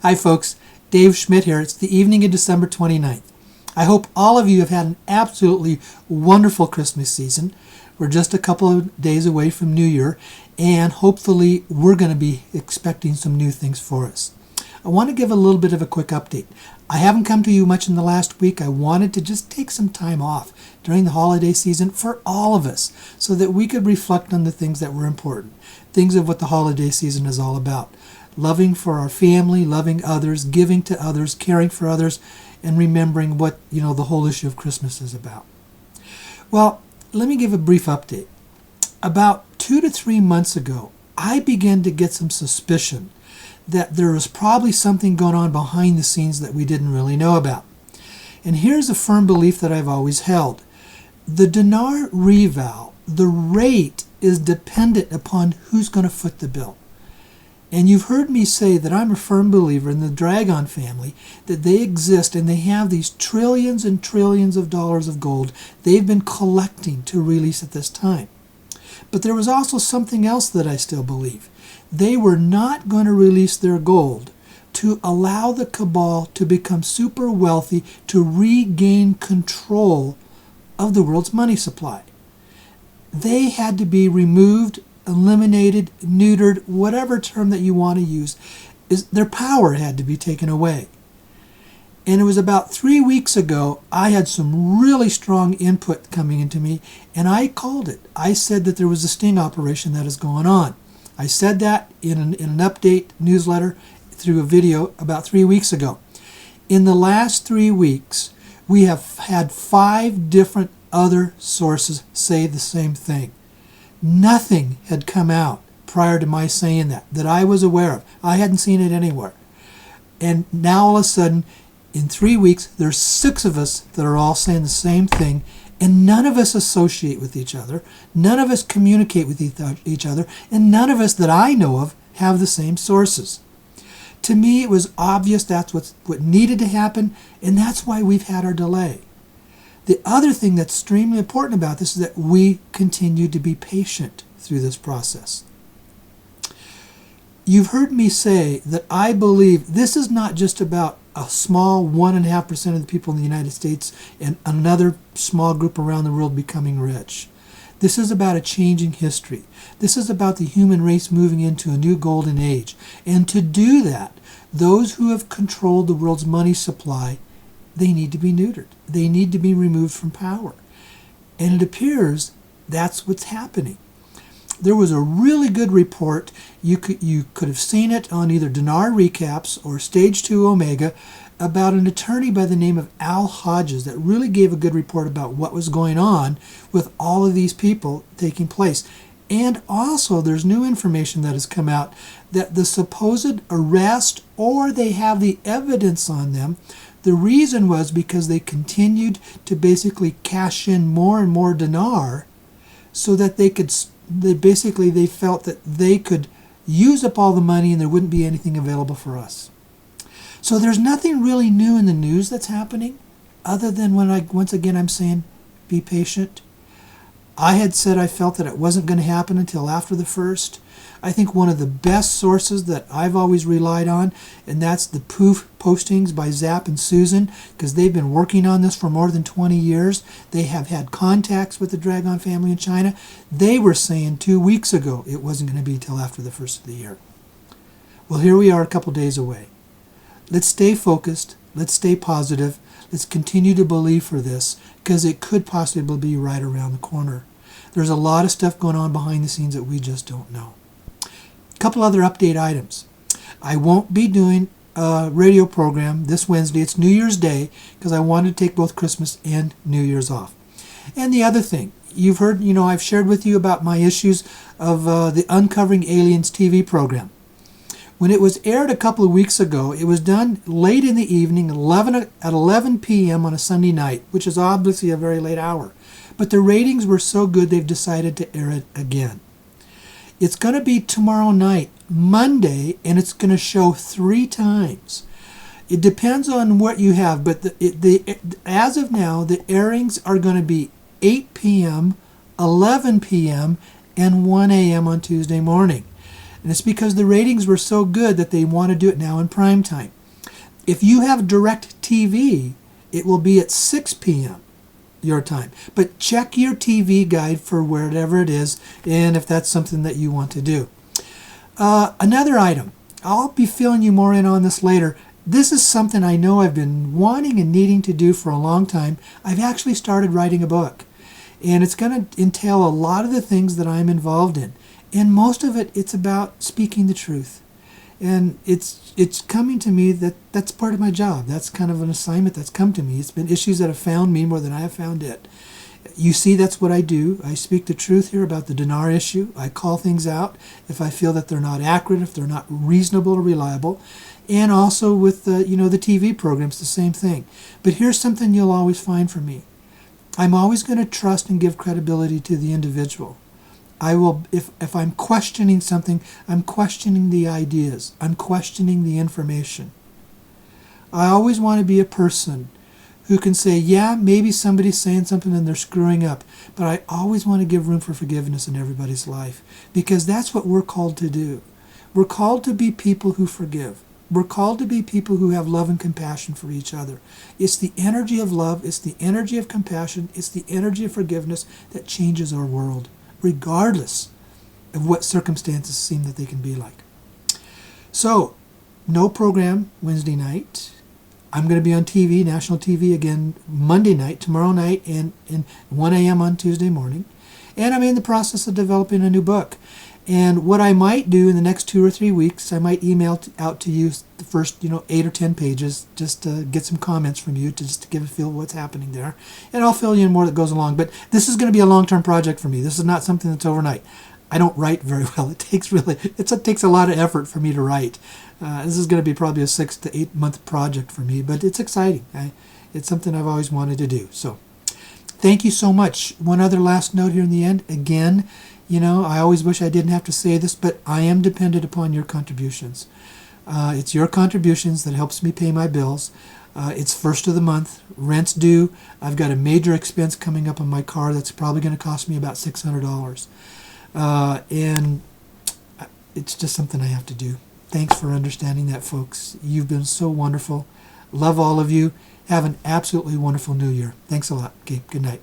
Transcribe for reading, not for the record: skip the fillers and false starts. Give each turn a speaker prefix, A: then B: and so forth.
A: Hi folks, Dave Schmidt here. It's the evening of December 29th. I hope all of you have had an absolutely wonderful Christmas season. We're just a couple of days away from New Year, and hopefully we're going to be expecting some new things for us. I want to give a little bit of a quick update. I haven't come to you much in the last week. I wanted to just take some time off during the holiday season for all of us so that we could reflect on the things that were important, things of what the holiday season is all about. Loving for our family, loving others, giving to others, caring for others, and remembering what, the whole issue of Christmas is about. Well, let me give a brief update. About 2 to 3 months ago, I began to get some suspicion that there was probably something going on behind the scenes that we didn't really know about. And here's a firm belief that I've always held. The dinar reval, the rate, is dependent upon who's going to foot the bill. And you've heard me say that I'm a firm believer in the Dragon family, that they exist and they have these trillions and trillions of dollars of gold they've been collecting to release at this time. But there was also something else that I still believe. They were not going to release their gold to allow the cabal to become super wealthy, to regain control of the world's money supply. They had to be removed, eliminated, neutered, whatever term that you want to use. Their power had to be taken away. And it was about 3 weeks ago, I had some really strong input coming into me, and I called it. I said that there was a sting operation that is going on. I said that in an update newsletter through a video about 3 weeks ago. In the last 3 weeks, we have had 5 different other sources say the same thing. Nothing had come out prior to my saying that I was aware of. I hadn't seen it anywhere. And now all of a sudden, in 3 weeks, there's 6 of us that are all saying the same thing, and none of us associate with each other, none of us communicate with each other, and none of us that I know of have the same sources. To me, it was obvious that's what needed to happen, and that's why we've had our delay. The other thing that's extremely important about this is that we continue to be patient through this process. You've heard me say that I believe this is not just about a small 1.5% of the people in the United States and another small group around the world becoming rich. This is about a changing history. This is about the human race moving into a new golden age. And to do that, those who have controlled the world's money supply, they need to be neutered. They need to be removed from power. And it appears that's what's happening. There was a really good report. You could have seen it on either Dinar Recaps or Stage 2 Omega about an attorney by the name of Al Hodges that really gave a good report about what was going on with all of these people taking place. And also there's new information that has come out that the supposed arrest, or they have the evidence on them, the reason was because they continued to basically cash in more and more dinar so that they felt that they could use up all the money and there wouldn't be anything available for us. So there's nothing really new in the news that's happening other than once again I'm saying be patient. I had said I felt that it wasn't going to happen until after the 1st. I think one of the best sources that I've always relied on, and that's the Poof postings by Zap and Susan, because they've been working on this for more than 20 years. They have had contacts with the Dragon family in China. They were saying 2 weeks ago it wasn't going to be until after the 1st of the year. Well, here we are a couple days away. Let's stay focused. Let's stay positive. Let's continue to believe for this, because it could possibly be right around the corner. There's a lot of stuff going on behind the scenes that we just don't know. A couple other update items. I won't be doing a radio program this Wednesday. It's New Year's Day, because I wanted to take both Christmas and New Year's off. And the other thing, you've heard, I've shared with you about my issues of the Uncovering Aliens TV program. When it was aired a couple of weeks ago, it was done late in the evening, at 11 p.m. on a Sunday night, which is obviously a very late hour. But the ratings were so good, they've decided to air it again. It's going to be tomorrow night, Monday, and it's going to show 3 times. It depends on what you have, but as of now, the airings are going to be 8 p.m., 11 p.m., and 1 a.m. on Tuesday morning. And it's because the ratings were so good that they want to do it now in prime time. If you have direct TV, it will be at 6 p.m. your time. But check your TV guide for whatever it is, and if that's something that you want to do. Another item, I'll be filling you more in on this later. This is something I know I've been wanting and needing to do for a long time. I've actually started writing a book, and it's going to entail a lot of the things that I'm involved in. And most of it, it's about speaking the truth. And it's coming to me that that's part of my job. That's kind of an assignment that's come to me. It's been issues that have found me more than I have found it. You see, that's what I do. I speak the truth here about the dinar issue. I call things out if I feel that they're not accurate, if they're not reasonable or reliable. And also with the TV programs, the same thing. But here's something you'll always find from me. I'm always going to trust and give credibility to the individual. I will, if I'm questioning something, I'm questioning the ideas. I'm questioning the information. I always want to be a person who can say, yeah, maybe somebody's saying something and they're screwing up, but I always want to give room for forgiveness in everybody's life, because that's what we're called to do. We're called to be people who forgive. We're called to be people who have love and compassion for each other. It's the energy of love, it's the energy of compassion, it's the energy of forgiveness that changes our world, regardless of what circumstances seem that they can be like. So, no program Wednesday night. I'm going to be on TV, national TV again, Monday night, tomorrow night, and 1 a.m. on Tuesday morning. And I'm in the process of developing a new book. And what I might do in the next 2 or 3 weeks, I might email out to you the first 8 or 10 pages, just to get some comments from you, just to give a feel of what's happening there. And I'll fill you in more that goes along. But this is going to be a long-term project for me. This is not something that's overnight. I don't write very well. It takes a lot of effort for me to write. This is going to be probably a 6 to 8 month project for me, but it's exciting. It's something I've always wanted to do. So thank you so much. One other last note here in the end. Again, I always wish I didn't have to say this, but I am dependent upon your contributions. It's your contributions that helps me pay my bills. It's first of the month. Rent's due. I've got a major expense coming up on my car that's probably going to cost me about $600. And it's just something I have to do. Thanks for understanding that, folks. You've been so wonderful. Love all of you. Have an absolutely wonderful new year. Thanks a lot. Okay, good night.